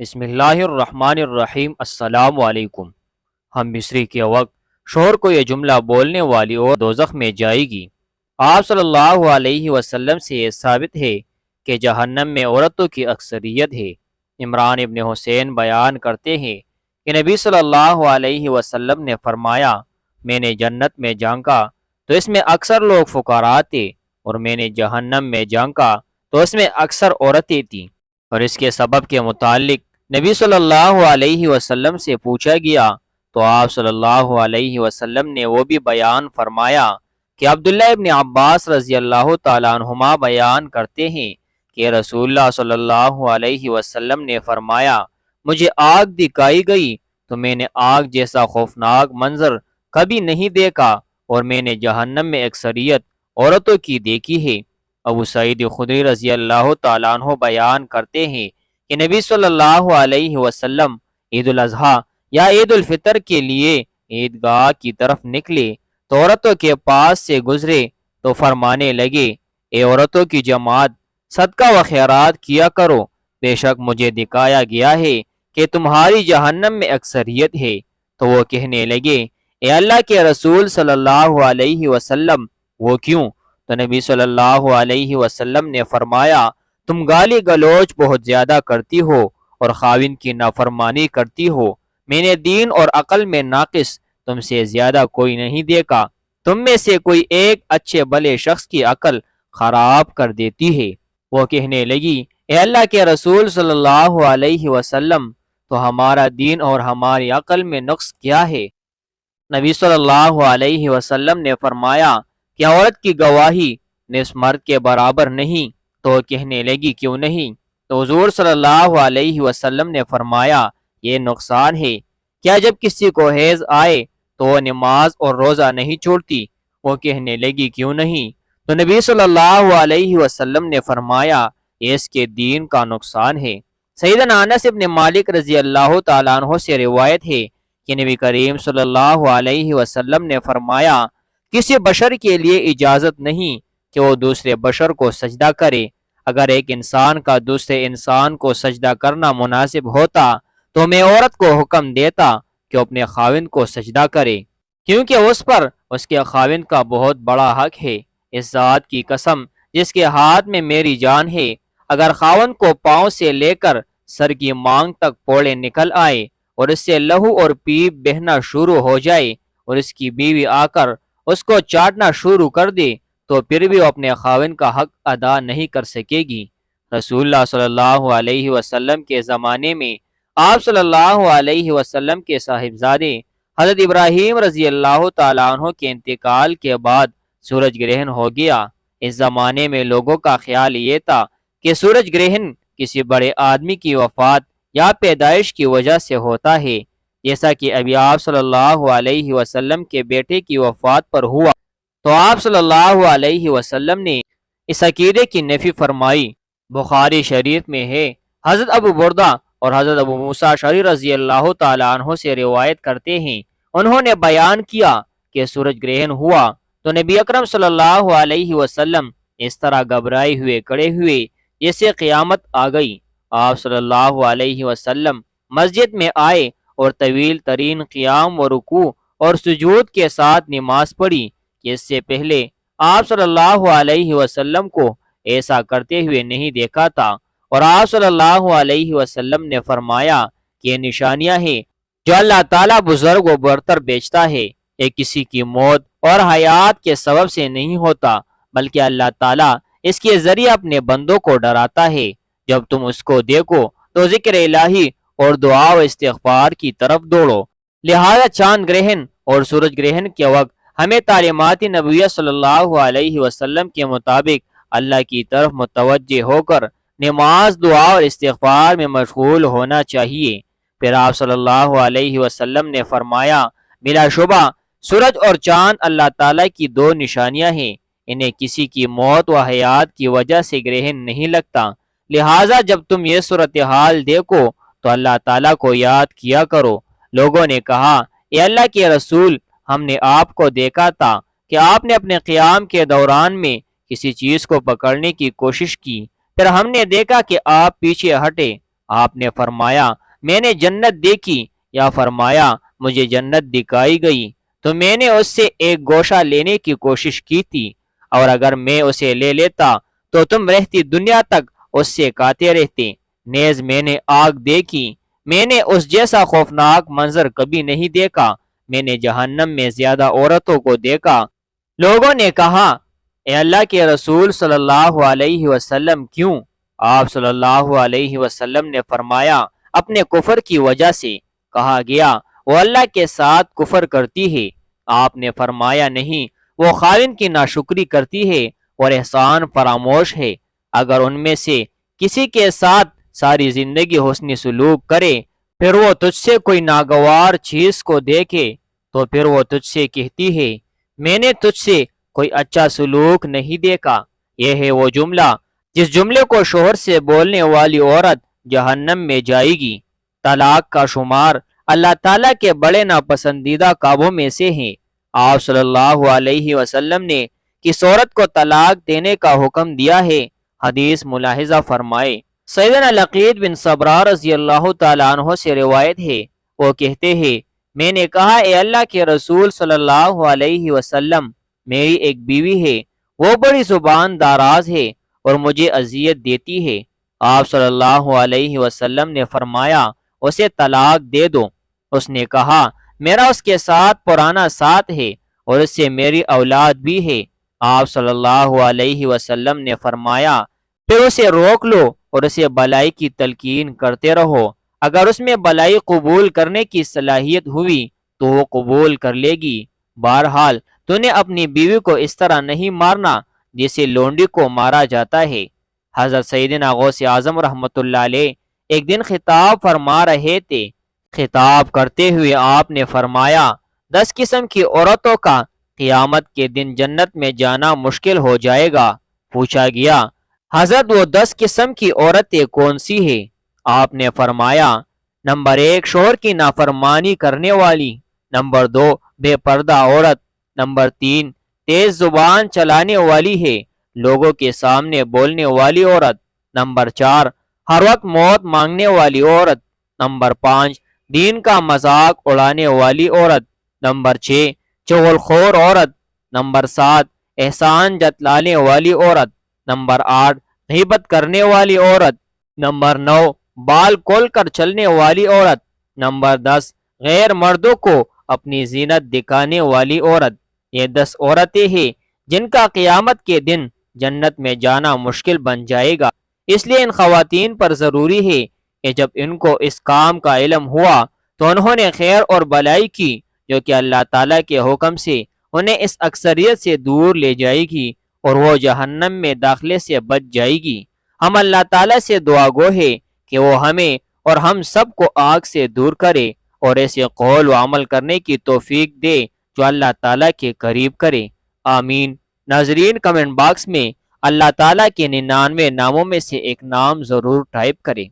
بسم اللہ الرحمن الرحیم۔ السلام علیکم۔ ہم مصری کے وقت شوہر کو یہ جملہ بولنے والی عورت دوزخ میں جائے گی۔ آپ صلی اللہ علیہ وسلم سے یہ ثابت ہے کہ جہنم میں عورتوں کی اکثریت ہے۔ عمران ابن حسین بیان کرتے ہیں کہ نبی صلی اللہ علیہ وسلم نے فرمایا، میں نے جنت میں جھانکا تو اس میں اکثر لوگ فقراء تھے، اور میں نے جہنم میں جھانکا تو اس میں اکثر عورتیں تھیں۔ اور اس کے سبب کے متعلق نبی صلی اللہ علیہ وسلم سے پوچھا گیا تو آپ صلی اللہ علیہ وسلم نے وہ بھی بیان فرمایا کہ عبداللہ ابن عباس رضی اللہ تعالیٰ عنہما بیان کرتے ہیں کہ رسول اللہ صلی اللہ علیہ وسلم نے فرمایا، مجھے آگ دکھائی گئی تو میں نے آگ جیسا خوفناک منظر کبھی نہیں دیکھا، اور میں نے جہنم میں اکثریت عورتوں کی دیکھی ہے۔ ابو سعید خدری رضی اللہ تعالیٰ عنہ بیان کرتے ہیں کہ نبی صلی اللہ علیہ وسلم عید الاضحیٰ یا عید الفطر کے لیے عیدگاہ کی طرف نکلے تو عورتوں کے پاس سے گزرے تو فرمانے لگے، اے عورتوں کی جماعت، صدقہ و خیرات کیا کرو، بے شک مجھے دکھایا گیا ہے کہ تمہاری جہنم میں اکثریت ہے۔ تو وہ کہنے لگے، اے اللہ کے رسول صلی اللہ علیہ وسلم، وہ کیوں؟ تو نبی صلی اللہ علیہ وسلم نے فرمایا، تم گالی گلوچ بہت زیادہ کرتی ہو اور خاوند کی نافرمانی کرتی ہو۔ میں نے دین اور عقل میں ناقص تم سے زیادہ کوئی نہیں دیکھا۔ تم میں سے کوئی ایک اچھے بھلے شخص کی عقل خراب کر دیتی ہے۔ وہ کہنے لگی، اے اللہ کے رسول صلی اللہ علیہ وسلم، تو ہمارا دین اور ہماری عقل میں نقص کیا ہے؟ نبی صلی اللہ علیہ وسلم نے فرمایا کہ عورت کی گواہی نصف مرد کے برابر نہیں۔ تو کہنے لگی، کیوں نہیں؟ تو حضور صلی اللہ علیہ وسلم نے فرمایا، یہ نقصان ہے۔ کیا جب کسی کو حیض آئے تو وہ نماز اور روزہ نہیں چھوڑتی؟ وہ کہنے لگی، کیوں نہیں؟ تو نبی صلی اللہ علیہ وسلم نے فرمایا، یہ اس کے دین کا نقصان ہے۔ سیدنا انس ابن مالک رضی اللہ تعالیٰ عنہ سے روایت ہے کہ نبی کریم صلی اللہ علیہ وسلم نے فرمایا، کسی بشر کے لیے اجازت نہیں کہ وہ دوسرے بشر کو سجدہ کرے۔ اگر ایک انسان کا دوسرے انسان کو سجدہ کرنا مناسب ہوتا تو میں عورت کو حکم دیتا کہ اپنے خاوند کو سجدہ کرے، کیونکہ اس پر اس کے خاوند کا بہت بڑا حق ہے۔ اس ذات کی قسم جس کے ہاتھ میں میری جان ہے، اگر خاوند کو پاؤں سے لے کر سر کی مانگ تک پھوڑے نکل آئے اور اس سے لہو اور پیپ بہنا شروع ہو جائے اور اس کی بیوی آ کر اس کو چاٹنا شروع کر دے تو پھر بھی وہ اپنے خاوند کا حق ادا نہیں کر سکے گی۔ رسول اللہ صلی اللہ علیہ وسلم کے زمانے میں آپ صلی اللہ علیہ وسلم کے صاحبزادے حضرت ابراہیم رضی اللہ تعالیٰ عنہ کے انتقال کے بعد سورج گرہن ہو گیا۔ اس زمانے میں لوگوں کا خیال یہ تھا کہ سورج گرہن کسی بڑے آدمی کی وفات یا پیدائش کی وجہ سے ہوتا ہے، جیسا کہ ابھی آپ صلی اللہ علیہ وسلم کے بیٹے کی وفات پر ہوا تو آپ صلی اللہ علیہ وسلم نے اس عقیدے کی نفی فرمائی۔ بخاری شریف میں ہے، حضرت ابو بردہ اور حضرت ابو موسیٰ اشعری رضی اللہ تعالیٰ عنہ سے روایت کرتے ہیں، انہوں نے بیان کیا کہ سورج گرہن ہوا تو نبی اکرم صلی اللہ علیہ وسلم اس طرح گھبرائے ہوئے کھڑے ہوئے جیسے قیامت آ گئی۔ آپ صلی اللہ علیہ وسلم مسجد میں آئے اور طویل ترین قیام و رکوع اور سجود کے ساتھ نماز پڑھی کہ اس سے پہلے آپ صلی اللہ علیہ وسلم کو ایسا کرتے ہوئے نہیں دیکھا تھا، اور آپ صلی اللہ علیہ وسلم نے فرمایا کہ یہ نشانیاں ہیں جو اللہ تعالیٰ بزرگ و برتر بیچتا ہے۔ یہ کسی کی موت اور حیات کے سبب سے نہیں ہوتا، بلکہ اللہ تعالیٰ اس کے ذریعے اپنے بندوں کو ڈراتا ہے۔ جب تم اس کو دیکھو تو ذکر الہی اور دعا و استغفار کی طرف دوڑو۔ لہذا چاند گرہن اور سورج گرہن کے وقت ہمیں تعلیمات نبویہ صلی اللہ علیہ وسلم کے مطابق اللہ کی طرف متوجہ ہو کر نماز، دعا اور استغفار میں مشغول ہونا چاہیے۔ پھر آپ صلی اللہ علیہ وسلم نے فرمایا، بلا شبہ سورج اور چاند اللہ تعالیٰ کی دو نشانیاں ہیں، انہیں کسی کی موت و حیات کی وجہ سے گرہن نہیں لگتا، لہٰذا جب تم یہ صورتحال دیکھو تو اللہ تعالیٰ کو یاد کیا کرو۔ لوگوں نے کہا، اے اللہ کے رسول، ہم نے آپ کو دیکھا تھا کہ آپ نے اپنے قیام کے دوران میں کسی چیز کو پکڑنے کی کوشش کی، پھر ہم نے دیکھا کہ آپ پیچھے ہٹے آپ نے فرمایا میں نے جنت دیکھی، یا فرمایا مجھے جنت دکھائی گئی تو میں نے اس سے ایک گوشہ لینے کی کوشش کی تھی، اور اگر میں اسے لے لیتا تو تم رہتی دنیا تک اس سے کاتے رہتے۔ نیز میں نے آگ دیکھی، میں نے اس جیسا خوفناک منظر کبھی نہیں دیکھا، میں نے جہنم میں زیادہ عورتوں کو دیکھا۔ لوگوں نے کہا اے اللہ کے رسول صلی اللہ علیہ وسلم کیوں؟ آپ صلی اللہ علیہ وسلم نے فرمایا اپنے کفر کی وجہ سے۔ کہا گیا وہ اللہ کے ساتھ کفر کرتی ہے۔ آپ نے فرمایا نہیں، وہ خاوند کی ناشکری کرتی ہے اور احسان فراموش ہے۔ اگر ان میں سے کسی کے ساتھ ساری زندگی حسن سلوک کرے، پھر وہ تجھ سے کوئی ناگوار چیز کو دیکھے تو پھر وہ تجھ سے کہتی ہے میں نے تجھ سے کوئی اچھا سلوک نہیں دیکھا۔ یہ ہے وہ جملہ جس جملے کو شوہر سے بولنے والی عورت جہنم میں جائے گی۔ طلاق کا شمار اللہ تعالیٰ کے بڑے ناپسندیدہ کاموں میں سے ہیں۔ آپ صلی اللہ علیہ وسلم نے کس عورت کو طلاق دینے کا حکم دیا ہے؟ حدیث ملاحظہ فرمائے۔ سیدنا لقید بن صبرہ رضی اللہ تعالیٰ عنہ سے روایت ہے، وہ کہتے ہیں میں نے کہا اے اللہ کے رسول صلی اللہ علیہ وسلم، میری ایک بیوی ہے، وہ بڑی زبان داراز ہے اور مجھے اذیت دیتی ہے۔ آپ صلی اللہ علیہ وسلم نے فرمایا اسے طلاق دے دو۔ اس نے کہا میرا اس کے ساتھ پرانا ساتھ ہے اور اس سے میری اولاد بھی ہے۔ آپ صلی اللہ علیہ وسلم نے فرمایا پھر اسے روک لو اور اسے بلائی کی تلقین کرتے رہو، اگر اس میں بلائی قبول کرنے کی صلاحیت ہوئی تو وہ قبول کر لے گی۔ بہرحال تو نے اپنی بیوی کو اس طرح نہیں مارنا جسے لونڈی کو مارا جاتا ہے۔ حضرت سیدنا غوث اعظم رحمۃ اللہ علیہ ایک دن خطاب فرما رہے تھے۔ خطاب کرتے ہوئے آپ نے فرمایا 10 قسم کی عورتوں کا قیامت کے دن جنت میں جانا مشکل ہو جائے گا۔ پوچھا گیا حضرت وہ 10 قسم کی عورتیں کون سی ہیں؟ آپ نے فرمایا نمبر 1 شوہر کی نافرمانی کرنے والی، نمبر 2 بے پردہ عورت، نمبر 3 تیز زبان چلانے والی ہے، لوگوں کے سامنے بولنے والی عورت، نمبر 4 ہر وقت موت مانگنے والی عورت، نمبر 5 دین کا مذاق اڑانے والی عورت، نمبر 6 چغل خور عورت، نمبر 7 احسان جتلانے والی عورت، نمبر 8 غیبت کرنے والی عورت، نمبر 9 بال کھول کر چلنے والی عورت، نمبر 10 غیر مردوں کو اپنی زینت دکھانے والی عورت۔ یہ 10 عورتیں ہیں جن کا قیامت کے دن جنت میں جانا مشکل بن جائے گا۔ اس لیے ان خواتین پر ضروری ہے کہ جب ان کو اس کام کا علم ہوا تو انہوں نے خیر اور بلائی کی جو کہ اللہ تعالیٰ کے حکم سے انہیں اس اکثریت سے دور لے جائے گی اور وہ جہنم میں داخلے سے بچ جائے گی۔ ہم اللہ تعالیٰ سے دعا گو ہے کہ وہ ہمیں اور ہم سب کو آگ سے دور کرے اور ایسے قول و عمل کرنے کی توفیق دے جو اللہ تعالیٰ کے قریب کرے۔ آمین۔ ناظرین کمنٹ باکس میں اللہ تعالیٰ کے 99 ناموں میں سے ایک نام ضرور ٹائپ کریں۔